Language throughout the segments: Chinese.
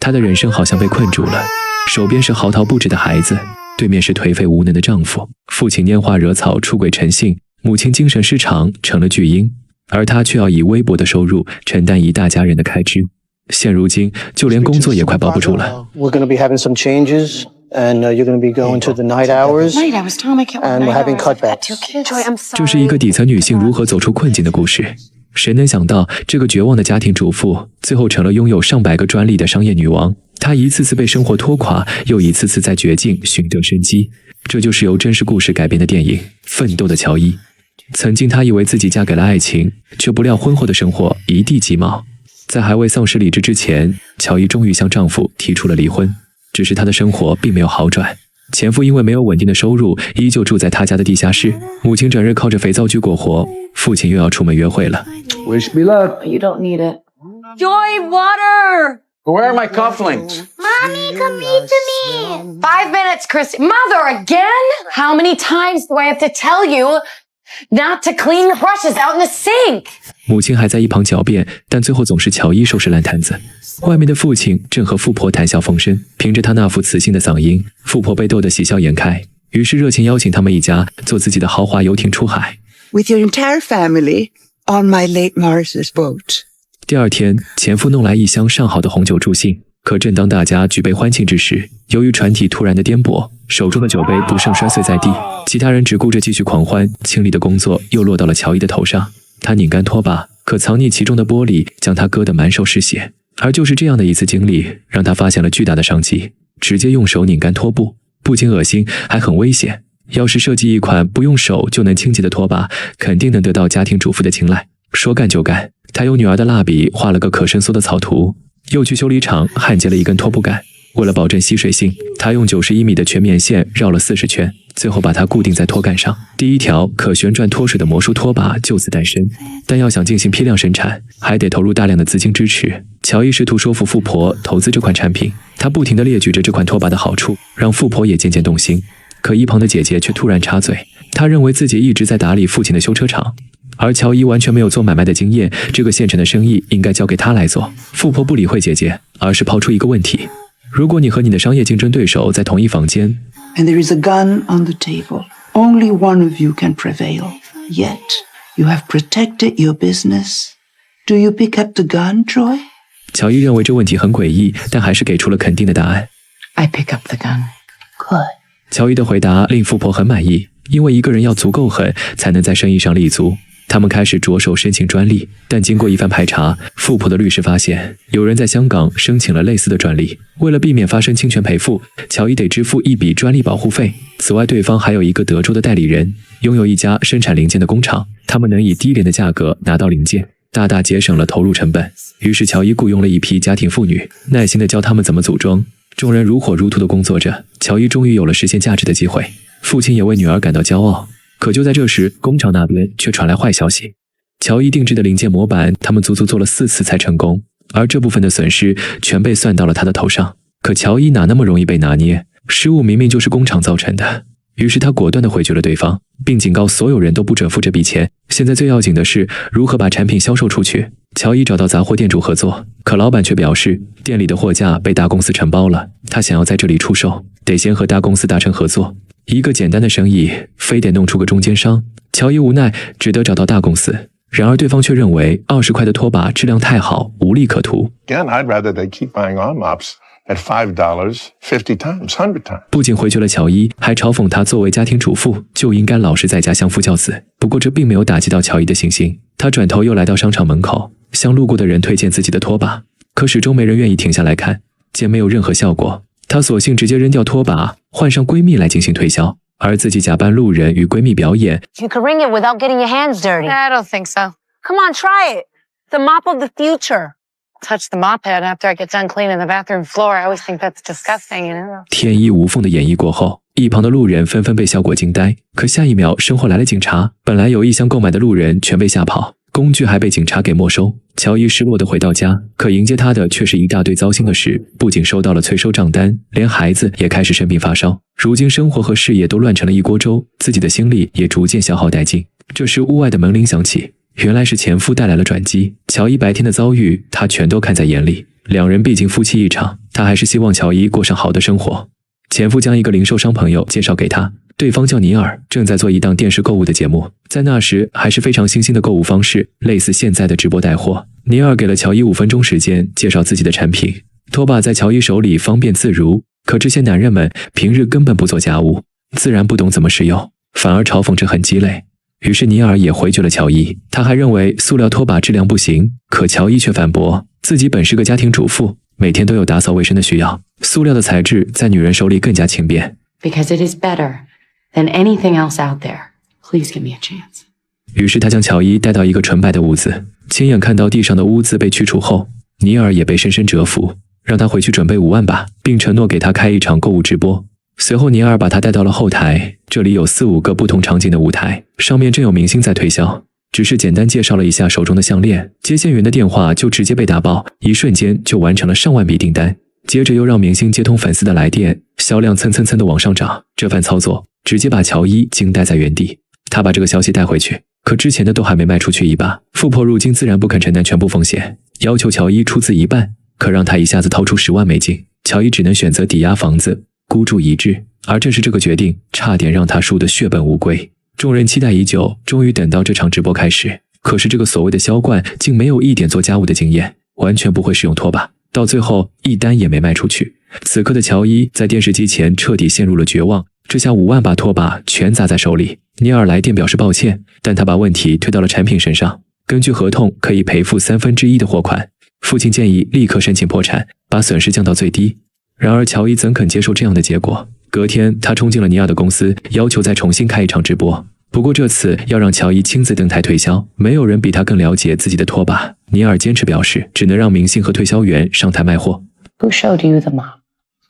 她的人生好像被困住了，手边是嚎啕不止的孩子，对面是颓废无能的丈夫，父亲拈花惹草出轨成性，母亲精神失常成了巨婴，而她却要以微薄的收入承担一大家人的开支。现如今就连工作也快保不住了。 We're going to be having some changes and you're going to be going to the night hours and we're having cutbacks. 这是一个底层女性如何走出困境的故事。谁能想到这个绝望的家庭主妇最后成了拥有上百个专利的商业女王，她一次次被生活拖垮，又一次次在绝境寻得生机。这就是由真实故事改编的电影《奋斗的乔伊》。曾经她以为自己嫁给了爱情，却不料婚后的生活一地鸡毛。在还未丧失理智之前，乔伊终于向丈夫提出了离婚。只是她的生活并没有好转，前夫因为没有稳定的收入，依旧住在她家的地下室。母亲整日靠着肥皂剧过活，父亲又要出门约会了。 Wish me luck. You don't need it. Joy, water! Where are my cufflinks? Mommy, come eat to me! 5 minutes, Christy. Mother, again? How many times do I have to tell you not to clean your brushes out in the sink? 母亲还在一旁狡辩，但最后总是乔伊收拾烂摊子。外面的父亲正和富婆谈笑风生，凭着他那副磁性的嗓音，富婆被逗得喜笑颜开，于是热情邀请他们一家坐自己的豪华游艇出海。 With your entire family on my late Morris's boat. 第二天，前夫弄来一箱上好的红酒助兴，可正当大家举杯欢庆之时，由于船体突然的颠簸，手中的酒杯不慎摔碎在地，其他人只顾着继续狂欢，清理的工作又落到了乔伊的头上。他拧干拖把，可藏匿其中的玻璃将他割得满手是血。而就是这样的一次经历，让他发现了巨大的商机。直接用手拧干拖布，不仅恶心，还很危险。要是设计一款不用手就能清洁的拖把，肯定能得到家庭主妇的青睐。说干就干，他用女儿的蜡笔画了个可伸缩的草图，又去修理厂焊接了一根拖布杆。为了保证吸水性，他用91米的全棉线绕了40圈，最后把它固定在拖杆上。第一条可旋转脱水的魔术拖把就此诞生。但要想进行批量生产，还得投入大量的资金支持。乔伊试图说服富婆投资这款产品，他不停地列举着这款拖把的好处，让富婆也渐渐动心。可一旁的姐姐却突然插嘴，她认为自己一直在打理父亲的修车厂，而乔伊完全没有做买卖的经验，这个现成的生意应该交给他来做。富婆不理会姐姐，而是抛出一个问题：如果你和你的商业竞争对手在同一房间 And there is a gun on the table. Only one of you can prevail. Yet, you have protected your business. Do you pick up the gun, Joy? 乔伊认为这问题很诡异，但还是给出了肯定的答案。 I pick up the gun. Good. 乔伊的回答令富婆很满意，因为一个人要足够狠，才能在生意上立足。他们开始着手申请专利，但经过一番排查，富婆的律师发现有人在香港申请了类似的专利。为了避免发生侵权赔付，乔伊得支付一笔专利保护费。此外，对方还有一个德州的代理人，拥有一家生产零件的工厂，他们能以低廉的价格拿到零件，大大节省了投入成本。于是乔伊雇佣了一批家庭妇女，耐心地教他们怎么组装。众人如火如荼地工作着，乔伊终于有了实现价值的机会。父亲也为女儿感到骄傲。可就在这时，工厂那边却传来坏消息。乔伊定制的零件模板，他们足足做了4次才成功，而这部分的损失全被算到了他的头上。可乔伊哪那么容易被拿捏？失误明明就是工厂造成的。于是他果断地回绝了对方，并警告所有人都不准付这笔钱。现在最要紧的是如何把产品销售出去。乔伊找到杂货店主合作，可老板却表示店里的货架被大公司承包了，他想要在这里出售，得先和大公司达成合作。一个简单的生意，非得弄出个中间商。乔伊无奈，只得找到大公司。然而对方却认为20块的拖把质量太好，无利可图。Again, I'd rather they keep buying our mops at $5 50 times, 100 times. 不仅回绝了乔伊，还嘲讽他作为家庭主妇就应该老实在家相夫教子。不过这并没有打击到乔伊的信心，他转头又来到商场门口，向路过的人推荐自己的拖把，可始终没人愿意停下来看。见没有任何效果，他索性直接扔掉拖把，换上闺蜜来进行推销，而自己假扮路人与闺蜜表演。 You can wring it without getting your hands dirty. I don't think so. Come on, try it. The mop of the future. Touch the mop head after I get done cleaning the bathroom floor. I always think that's disgusting, you know? 天衣无缝的演绎过后，一旁的路人纷纷被效果惊呆。可下一秒，身后来了警察，本来有意向购买的路人全被吓跑，工具还被警察给没收。乔伊失落地回到家，可迎接他的却是一大堆糟心的事，不仅收到了催收账单，连孩子也开始生病发烧。如今生活和事业都乱成了一锅粥，自己的心力也逐渐消耗殆尽。这时屋外的门铃响起，原来是前夫带来了转机。乔伊白天的遭遇，他全都看在眼里。两人毕竟夫妻一场，她还是希望乔伊过上好的生活。前夫将一个零售商朋友介绍给她，对方叫尼尔，正在做一档电视购物的节目，在那时还是非常新兴的购物方式，类似现在的直播带货。尼尔给了乔伊5分钟时间介绍自己的产品，拖把在乔伊手里方便自如，可这些男人们平日根本不做家务，自然不懂怎么使用，反而嘲讽着很鸡肋。于是尼尔也回绝了乔伊，他还认为塑料拖把质量不行，可乔伊却反驳自己本是个家庭主妇，每天都有打扫卫生的需要，塑料的材质在女人手里更加轻便。 Because it is better than anything else out there. Please give me a chance. 于是他将乔伊带到一个纯白的屋子，亲眼看到地上的污渍被去除后，尼尔也被深深折服，让他回去准备5万吧，并承诺给他开一场购物直播。随后尼尔把他带到了后台，这里有4、5个不同场景的舞台，上面正有明星在推销。只是简单介绍了一下手中的项链，接线员的电话就直接被打爆，一瞬间就完成了上万笔订单。接着又让明星接通粉丝的来电，销量蹭的往上涨。这番操作直接把乔伊惊呆在原地。他把这个消息带回去，可之前的都还没卖出去一把，富婆如今自然不肯承担全部风险，要求乔伊出资1半，可让他一下子掏出10万美金，乔伊只能选择抵押房子，孤注一掷。而正是这个决定，差点让他输得血本无归。众人期待已久，终于等到这场直播开始。可是这个所谓的销冠竟没有一点做家务的经验，完全不会使用拖把，到最后一单也没卖出去。此刻的乔伊在电视机前彻底陷入了绝望，这下5万把拖把全砸在手里。尼尔来电表示抱歉，但他把问题推到了产品身上，根据合同可以赔付1/3的货款。父亲建议立刻申请破产，把损失降到最低。然而乔伊怎肯接受这样的结果？隔天他冲进了尼尔的公司，要求再重新开一场直播。不过这次要让乔伊亲自登台推销，没有人比他更了解自己的拖把。尼尔坚持表示，只能让明星和推销员上台卖货。 Who showed you the mop?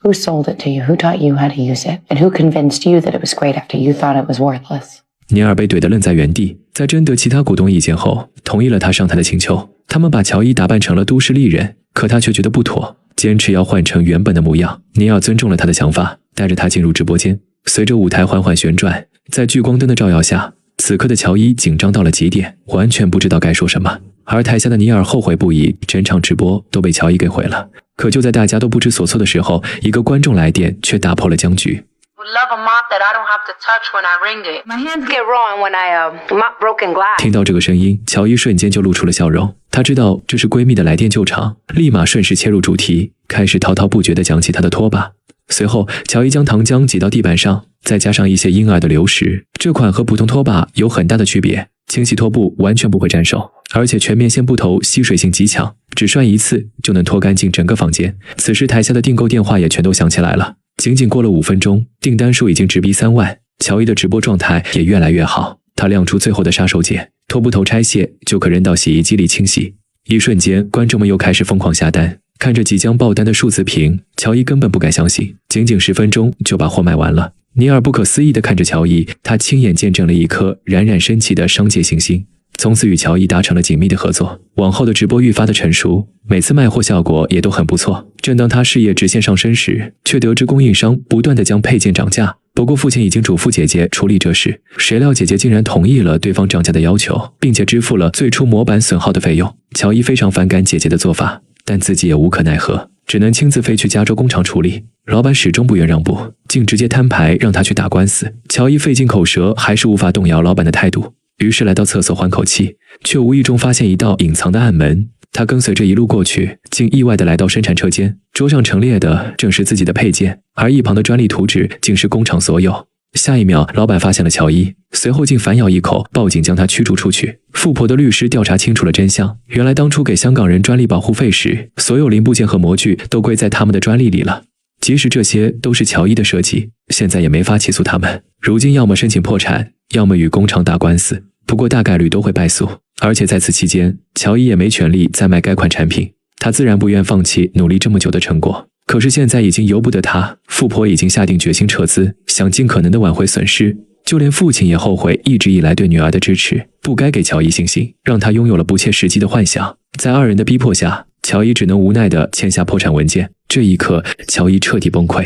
Who sold it to you? Who taught you how to use it? And who convinced you that it was great after you thought it was worthless? 尼尔被怼得愣在原地，在征得其他股东意见后，同意了他上台的请求。他们把乔伊打扮成了都市丽人，可他却觉得不妥，坚持要换成原本的模样。尼尔尊重了他的想法，带着他进入直播间。随着舞台缓缓旋转，在聚光灯的照耀下，此刻的乔伊紧张到了极点，完全不知道该说什么。而台下的尼尔后悔不已，整场直播都被乔伊给毁了。可就在大家都不知所措的时候，一个观众来电却打破了僵局。 Would love a mop that I don't have to touch when I wring it. My hands get raw when I mop broken glass. 听到这个声音，乔伊瞬间就露出了笑容。她知道这是闺蜜的来电救场，立马顺势切入主题，开始滔滔不绝地讲起她的拖把。随后，乔伊将糖浆挤到地板上，再加上一些婴儿的流食。这款和普通拖把有很大的区别，清洗拖布完全不会沾手，而且全面线布头吸水性极强，只涮1次就能拖干净整个房间。此时台下的订购电话也全都响起来了。仅仅过了5分钟，订单数已经直逼3万。乔伊的直播状态也越来越好，他亮出最后的杀手锏，拖布头拆卸就可扔到洗衣机里清洗。一瞬间，观众们又开始疯狂下单。看着即将爆单的数字屏，乔伊根本不敢相信，仅仅10分钟就把货卖完了。尼尔不可思议地看着乔伊，他亲眼见证了一颗冉冉升起的商界新星。从此与乔伊达成了紧密的合作，往后的直播愈发的成熟，每次卖货效果也都很不错。正当他事业直线上升时，却得知供应商不断地将配件涨价。不过父亲已经嘱咐姐姐处理这事，谁料姐姐竟然同意了对方涨价的要求，并且支付了最初模板损耗的费用。乔伊非常反感姐姐的做法，但自己也无可奈何，只能亲自飞去加州工厂处理。老板始终不愿让步，竟直接摊牌让他去打官司。乔伊费尽口舌，还是无法动摇老板的态度。于是来到厕所缓口气，却无意中发现一道隐藏的暗门。他跟随着一路过去，竟意外地来到生产车间，桌上陈列的正是自己的配件，而一旁的专利图纸竟是工厂所有。下一秒，老板发现了乔伊，随后竟反咬一口，报警将他驱逐出去。富婆的律师调查清楚了真相，原来当初给香港人专利保护费时，所有零部件和模具都归在他们的专利里了。即使这些都是乔伊的设计，现在也没法起诉他们。如今要么申请破产，要么与工厂打官司，不过大概率都会败诉。而且在此期间，乔伊也没权利再卖该款产品，他自然不愿放弃努力这么久的成果。可是现在已经由不得他，富婆已经下定决心撤资，想尽可能的挽回损失。就连父亲也后悔一直以来对女儿的支持，不该给乔伊信心，让他拥有了不切实际的幻想。在二人的逼迫下，乔伊只能无奈地签下破产文件。这一刻，乔伊彻底崩溃。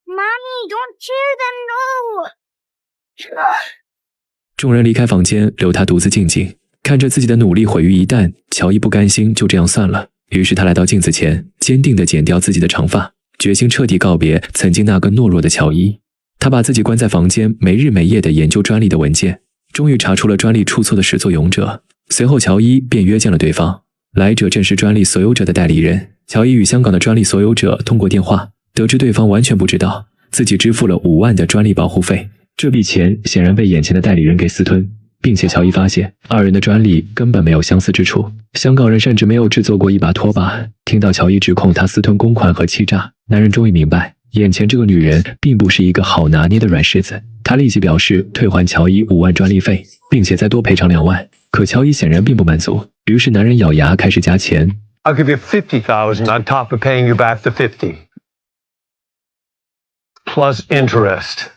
Mommy, don't cheer them, no! 众人离开房间，留他独自静静，看着自己的努力毁于一旦。乔伊不甘心就这样算了，于是他来到镜子前，坚定地剪掉自己的长发，决心彻底告别曾经那个懦弱的乔伊。他把自己关在房间，没日没夜地研究专利的文件，终于查出了专利出错的始作俑者。随后乔伊便约见了对方，来者正是专利所有者的代理人。乔伊与香港的专利所有者通过电话，得知对方完全不知道自己支付了5万的专利保护费，这笔钱显然被眼前的代理人给私吞，并且乔伊发现二人的专利根本没有相似之处，香港人甚至没有制作过一把拖把。听到乔伊指控他私吞公款和欺诈，男人终于明白眼前这个女人并不是一个好拿捏的软柿子，他立即表示退还乔伊5万专利费，并且再多赔偿2万。可乔伊显然并不满足，于是男人咬牙开始加钱。I'll give you 50,000 on top of paying you back the 50, plus interest.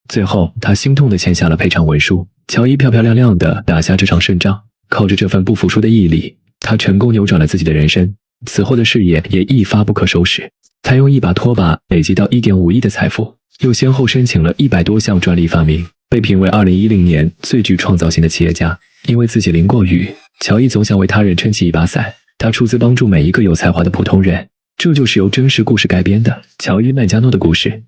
最后，他心痛地签下了赔偿文书。乔伊漂漂亮亮地打下这场胜仗，靠着这份不服输的毅力，他成功扭转了自己的人生。此后的事业也一发不可收拾。他用一把拖把累积到1.5亿的财富，又先后申请了100多项专利发明，被评为2010年最具创造性的企业家。因为自己淋过雨，乔伊总想为他人撑起一把伞。他出资帮助每一个有才华的普通人。这就是由真实故事改编的乔伊·曼加诺的故事。